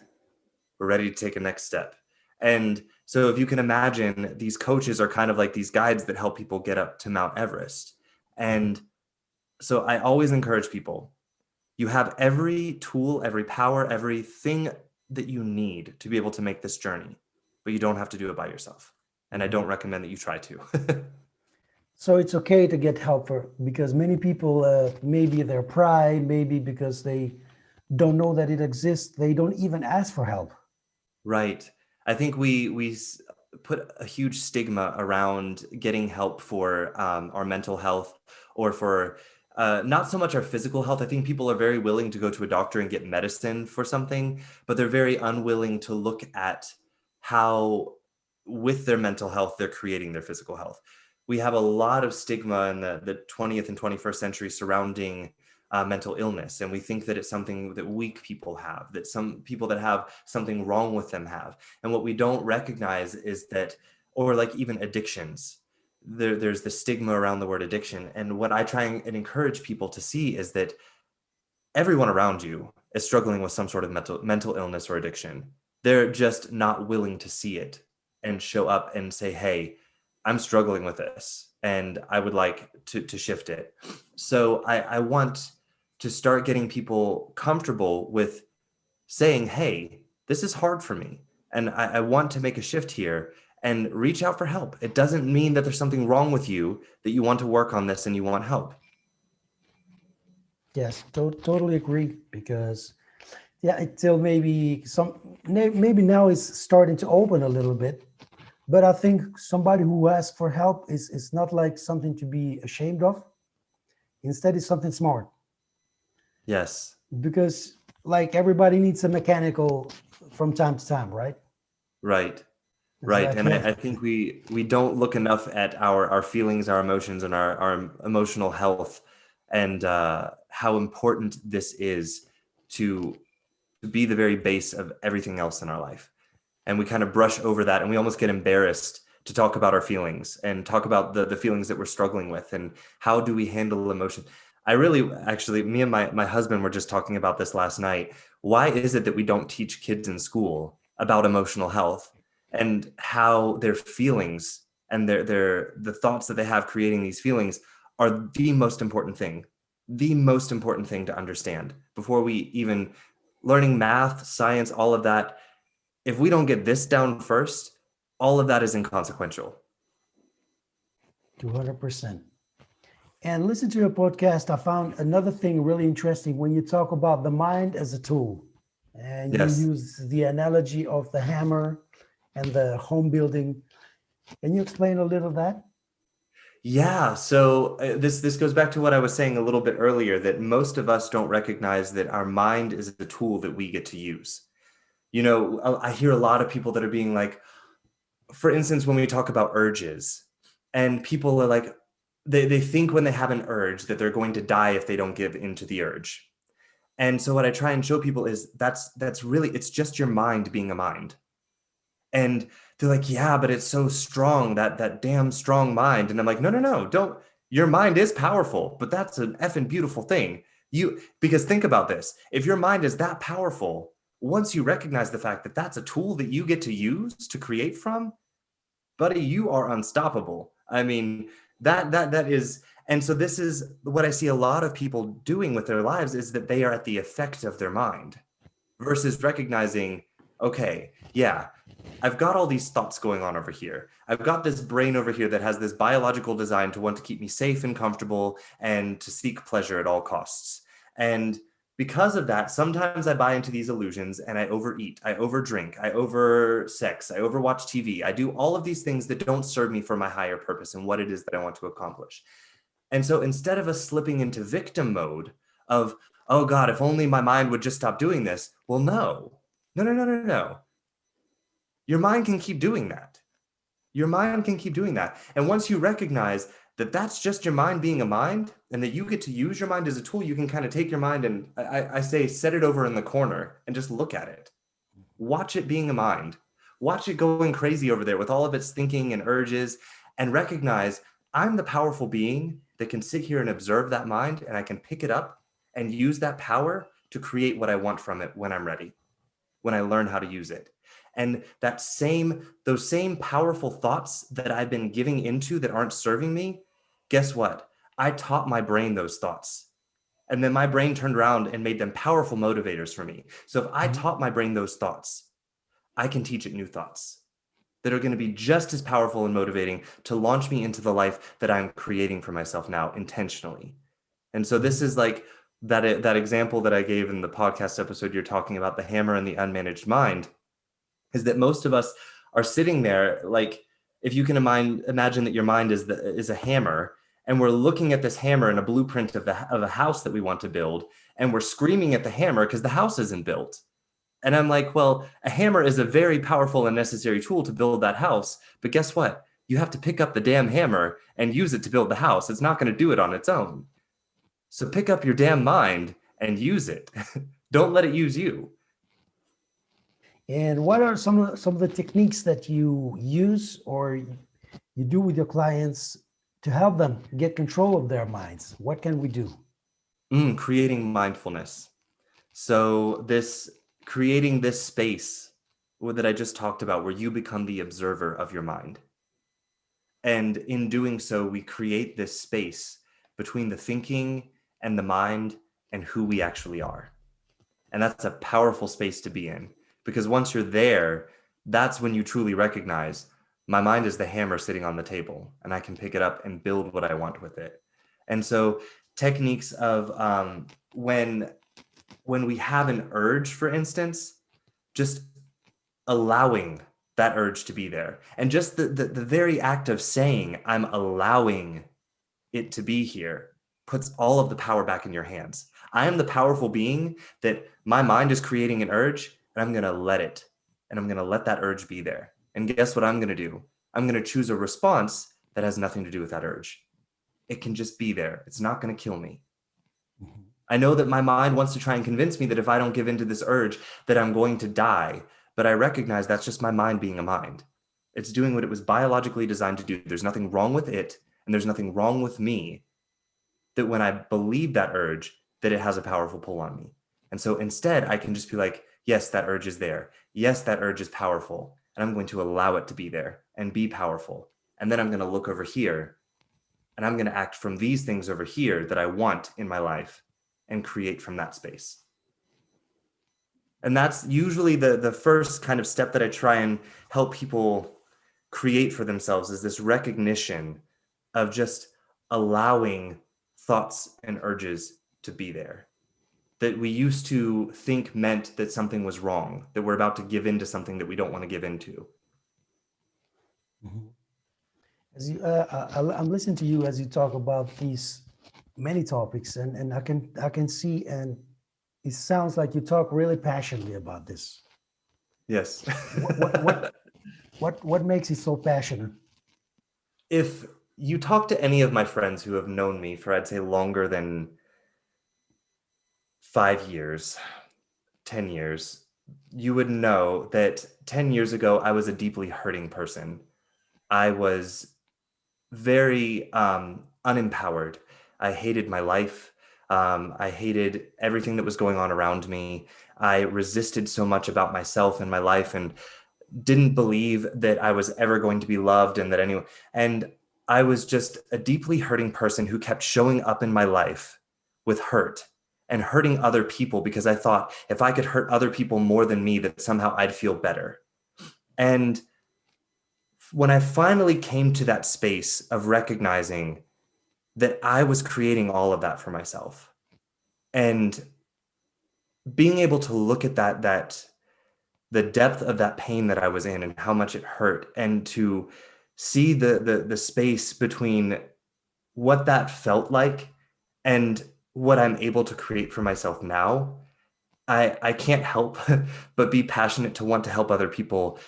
we're ready to take a next step. And so if you can imagine, these coaches are kind of like these guides that help people get up to Mount Everest. And so I always encourage people, you have every tool, every power, everything that you need to be able to make this journey, but you don't have to do it by yourself. And I don't recommend that you try to. So it's okay to get help because many people, maybe their pride, maybe because they don't know that it exists, they don't even ask for help. Right. I think we put a huge stigma around getting help for our mental health, or for not so much our physical health. I think people are very willing to go to a doctor and get medicine for something, but they're very unwilling to look at how, with their mental health, they're creating their physical health. We have a lot of stigma in the 20th and 21st century surrounding mental illness. And we think that it's something that weak people have, that some people that have something wrong with them have. And what we don't recognize is that, or like even addictions, there's the stigma around the word addiction. And what I try and encourage people to see is that everyone around you is struggling with some sort of mental illness or addiction. They're just not willing to see it and show up and say, hey, I'm struggling with this and I would like to shift it. So I want to start getting people comfortable with saying, hey, this is hard for me. And I want to make a shift here, and reach out for help. It doesn't mean that there's something wrong with you, that you want to work on this and you want help. Yes, totally agree. Because yeah, until maybe now it's starting to open a little bit. But I think somebody who asks for help is not like something to be ashamed of. Instead, it's something smart. Yes. Because like everybody needs a mechanical from time to time, right? Right. Right. And Exactly. I think we don't look enough at our feelings, our emotions, and our emotional health, and how important this is to be the very base of everything else in our life. And we kind of brush over that, and we almost get embarrassed to talk about our feelings and talk about the feelings that we're struggling with and how do we handle emotion. I really, actually, me and my husband were just talking about this last night. Why is it that we don't teach kids in school about emotional health and how their feelings and the thoughts that they have creating these feelings are the most important thing to understand before we even learning math, science, all of that. If we don't get this down first, all of that is inconsequential. 200%. And listen to your podcast. I found another thing really interesting when you talk about the mind as a tool. And you Yes. use the analogy of the hammer and the home building. Can you explain a little of that? Yeah. So this goes back to what I was saying a little bit earlier, that most of us don't recognize that our mind is a tool that we get to use. You know, I hear a lot of people that are being like, for instance, when we talk about urges, and people are like, they think when they have an urge that they're going to die if they don't give into the urge. And so what I try and show people is that's really, it's just your mind being a mind. And they're like, yeah, but it's so strong, that damn strong mind. And I'm like, no, no, no, don't. Your mind is powerful, but that's an effing beautiful thing. Because think about this. If your mind is that powerful, once you recognize the fact that that's a tool that you get to use to create from, buddy, you are unstoppable. I mean, that is, and so this is what I see a lot of people doing with their lives, is that they are at the effect of their mind versus recognizing, okay, yeah, I've got all these thoughts going on over here. I've got this brain over here that has this biological design to want to keep me safe and comfortable and to seek pleasure at all costs. And because of that, sometimes I buy into these illusions and I overeat, I overdrink, I oversex, I overwatch TV. I do all of these things that don't serve me for my higher purpose and what it is that I want to accomplish. And so instead of us slipping into victim mode of, oh God, if only my mind would just stop doing this. Well, no, no, no, no, no, no. Your mind can keep doing that. Your mind can keep doing that. And once you recognize that that's just your mind being a mind and that you get to use your mind as a tool, you can kind of take your mind and I say, set it over in the corner and just look at it. Watch it being a mind. Watch it going crazy over there with all of its thinking and urges, and recognize I'm the powerful being that can sit here and observe that mind, and I can pick it up and use that power to create what I want from it when I'm ready, when I learn how to use it. And those same powerful thoughts that I've been giving into that aren't serving me, guess what? I taught my brain those thoughts. And then my brain turned around and made them powerful motivators for me. So if I Mhm. taught my brain those thoughts, I can teach it new thoughts that are going to be just as powerful and motivating to launch me into the life that I'm creating for myself now intentionally. And so this Mhm. is like that example that I gave in the podcast episode you're talking about, the hammer and the unmanaged mind, is that most of us are sitting there like, if you can imagine that your mind is a hammer and we're looking at this hammer and a blueprint of a house that we want to build, and we're screaming at the hammer because the house isn't built. And I'm like, well, a hammer is a very powerful and necessary tool to build that house. But guess what? You have to pick up the damn hammer and use it to build the house. It's not going to do it on its own. So pick up your damn mind and use it. Don't let it use you. And what are some of the techniques that you use or you do with your clients to help them get control of their minds? What can we do? Creating mindfulness. So creating this space that I just talked about, where you become the observer of your mind. And in doing so, we create this space between the thinking and the mind and who we actually are. And that's a powerful space to be in, because once you're there, that's when you truly recognize my mind is the hammer sitting on the table, and I can pick it up and build what I want with it. And so techniques of when we have an urge, for instance, just allowing that urge to be there. And just the very act of saying, I'm allowing it to be here, puts all of the power back in your hands. I am the powerful being that my mind is creating an urge, and I'm going to let it. And I'm going to let that urge be there. And guess what I'm going to do? I'm going to choose a response that has nothing to do with that urge. It can just be there. It's not going to kill me. Mm-hmm. I know that my mind wants to try and convince me that if I don't give in to this urge, that I'm going to die. But I recognize that's just my mind being a mind. It's doing what it was biologically designed to do. There's nothing wrong with it, and there's nothing wrong with me, that when I believe that urge, that it has a powerful pull on me. And so instead, I can just be like, yes, that urge is there. Yes, that urge is powerful. And I'm going to allow it to be there and be powerful. And then I'm going to look over here, and I'm going to act from these things over here that I want in my life and create from that space. And that's usually the first kind of step that I try and help people create for themselves, is this recognition of just allowing thoughts and urges to be there. That we used to think meant that something was wrong, that we're about to give into something that we don't want to give into. Mm-hmm. As you, I'm listening to you as you talk about these many topics, and I can see, and it sounds like you talk really passionately about this. Yes. What makes it so passionate? If you talk to any of my friends who have known me for, I'd say, longer than 5 years, 10 years, you would know that 10 years ago, I was a deeply hurting person. I was very unempowered. I hated my life. I hated everything that was going on around me. I resisted so much about myself and my life, and didn't believe that I was ever going to be loved, and that anyone. And I was just a deeply hurting person who kept showing up in my life with hurt and hurting other people, because I thought if I could hurt other people more than me, that somehow I'd feel better. And when I finally came to that space of recognizing that I was creating all of that for myself, and being able to look at that the depth of that pain that I was in and how much it hurt, and to see the space between what that felt like and what I'm able to create for myself now, I can't help but be passionate to want to help other people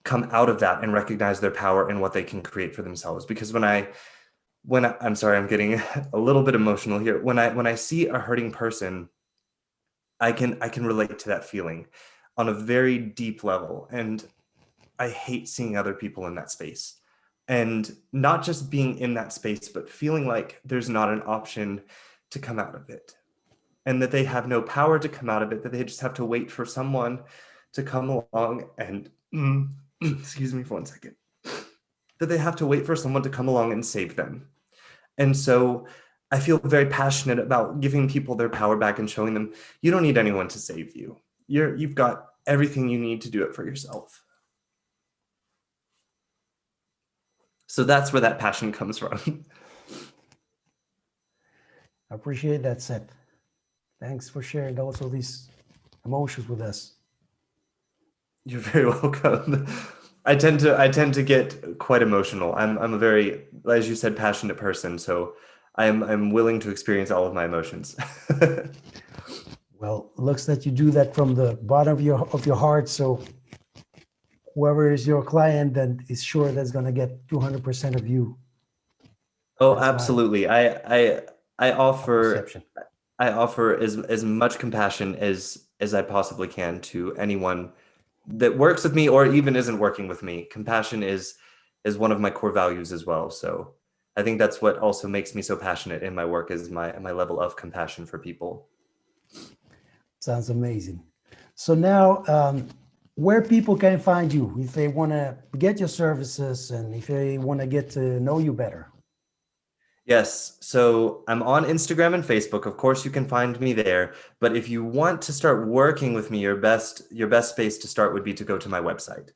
come out of that and recognize their power and what they can create for themselves. Because I'm sorry, I'm getting a little bit emotional here. When I see a hurting person, I can relate to that feeling on a very deep level. And I hate seeing other people in that space. And not just being in that space, but feeling like there's not an option to come out of it. And that they have no power to come out of it, that they just have to wait for someone to come along and, excuse me for 1 second, that they have to wait for someone to come along and save them. And so I feel very passionate about giving people their power back and showing them, you don't need anyone to save you. You've got everything you need to do it for yourself. So that's where that passion comes from. I appreciate that, Seth. Thanks for sharing also these emotions with us. You're very welcome. I tend to get quite emotional. I'm a very as you said, passionate person. So I'm willing to experience all of my emotions. Well, looks that you do that from the bottom of your heart. So whoever is your client, then is sure that's going to get 200% of you. Oh, That's my absolutely. I offer perception. I offer as much compassion as I possibly can to anyone that works with me or even isn't working with me. Compassion is one of my core values as well. So I think that's what also makes me so passionate in my work is my level of compassion for people. Sounds amazing. So now, where people can find you if they want to get your services and if they want to get to know you better. Yes, so I'm on Instagram and Facebook. Of course, you can find me there. But if you want to start working with me, your best space to start would be to go to my website,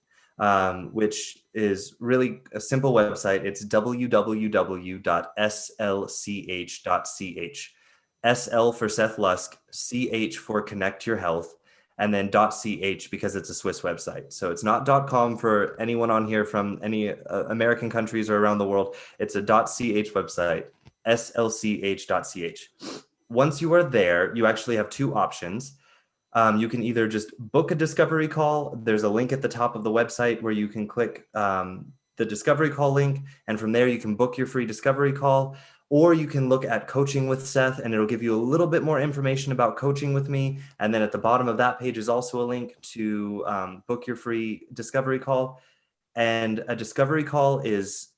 which is really a simple website. It's www.slch.ch. SL for Seth Lusk, CH for Connect Your Health, and then .ch because it's a Swiss website. So it's not .com for anyone on here from any American countries or around the world. It's a .ch website, slch.ch. Once you are there, you actually have two options. You can either just book a discovery call. There's a link at the top of the website where you can click the discovery call link, and from there you can book your free discovery call. Or you can look at coaching with Seth, and it'll give you a little bit more information about coaching with me. And then at the bottom of that page is also a link to book your free discovery call. And a discovery call is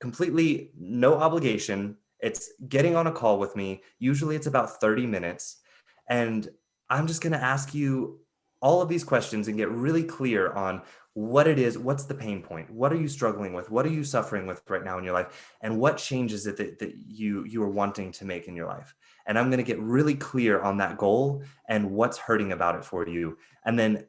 completely no obligation. It's getting on a call with me. Usually it's about 30 minutes. And I'm just going to ask you all of these questions and get really clear on what it is, what's the pain point, what are you struggling with, what are you suffering with right now in your life, and what changes it that you are wanting to make in your life. And I'm going to get really clear on that goal and what's hurting about it for you. And then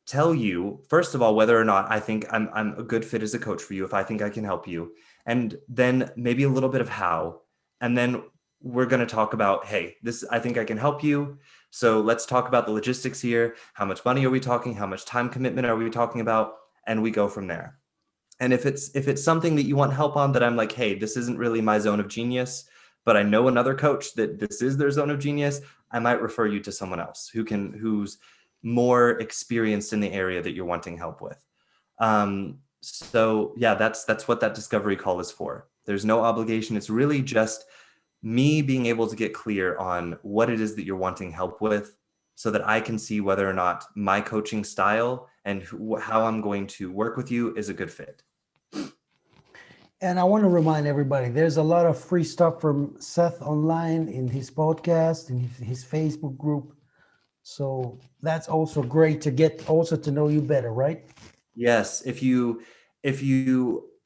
tell you, first of all, whether or not I think I'm a good fit as a coach for you, if I think I can help you, and then maybe a little bit of how. And then we're going to talk about, hey, this, I think I can help you. So let's talk about the logistics here. How much money are we talking? How much time commitment are we talking about? And we go from there. And if it's something that you want help on that I'm like, hey, this isn't really my zone of genius, but I know another coach that this is their zone of genius, I might refer you to someone else who's more experienced in the area that you're wanting help with. So yeah, that's what that discovery call is for. There's no obligation. It's really just me being able to get clear on what it is that you're wanting help with so that I can see whether or not my coaching style and how I'm going to work with you is a good fit. And I want to remind everybody, there's a lot of free stuff from Seth online in his podcast, in his Facebook group. So that's also great to get also to know you better, right? Yes, if you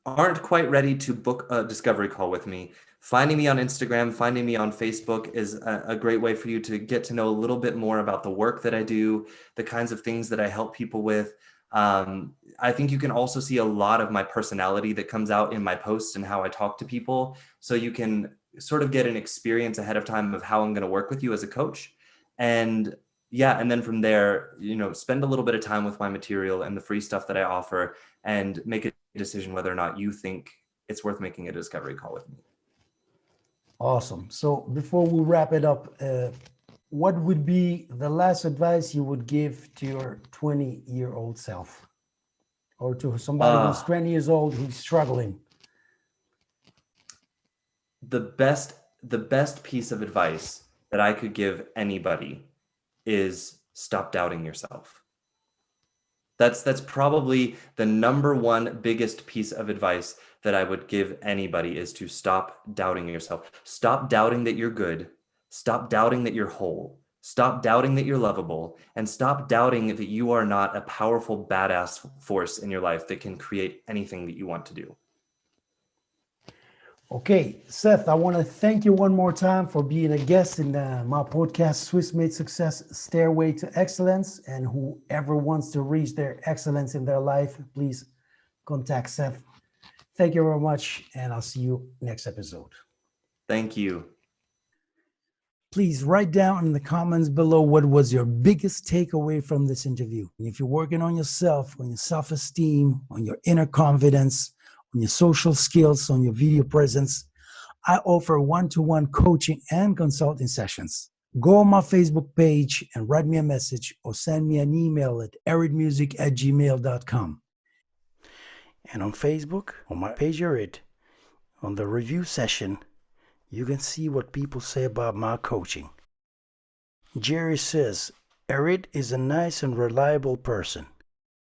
aren't quite ready to book a discovery call with me, finding me on Instagram, finding me on Facebook is a great way for you to get to know a little bit more about the work that I do, the kinds of things that I help people with. I think you can also see a lot of my personality that comes out in my posts and how I talk to people. So you can sort of get an experience ahead of time of how I'm going to work with you as a coach. And yeah, and then from there, spend a little bit of time with my material and the free stuff that I offer and make a decision whether or not you think it's worth making a discovery call with me. Awesome. So before we wrap it up, what would be the last advice you would give to your 20-year-old self or to somebody who's 20 years old who's struggling? The best piece of advice that I could give anybody is stop doubting yourself. That's probably the number one biggest piece of advice that I would give anybody is to stop doubting yourself. Stop doubting that you're good. Stop doubting that you're whole. Stop doubting that you're lovable, and stop doubting that you are not a powerful badass force in your life that can create anything that you want to do. Okay, Seth, I want to thank you one more time for being a guest in my podcast, Swiss Made Success, Stairway to Excellence. And whoever wants to reach their excellence in their life, please contact Seth. Thank you very much, and I'll see you next episode. Thank you. Please write down in the comments below what was your biggest takeaway from this interview. And if you're working on yourself, on your self-esteem, on your inner confidence, on your social skills, on your video presence, I offer one-to-one coaching and consulting sessions. Go on my Facebook page and write me a message or send me an email at eridmusic@gmail.com. And on Facebook, on my page Erid, on the review session, you can see what people say about my coaching. Jerry says, Erid is a nice and reliable person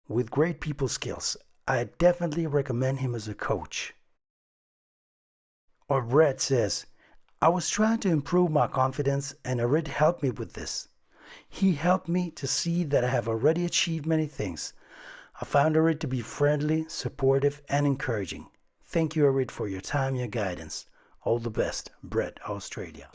with great people skills. I definitely recommend him as a coach. Or Brett says, I was trying to improve my confidence and Erid helped me with this. He helped me to see that I have already achieved many things. I found Erid to be friendly, supportive, and encouraging. Thank you, Erid, for your time and your guidance. All the best, Brett, Australia.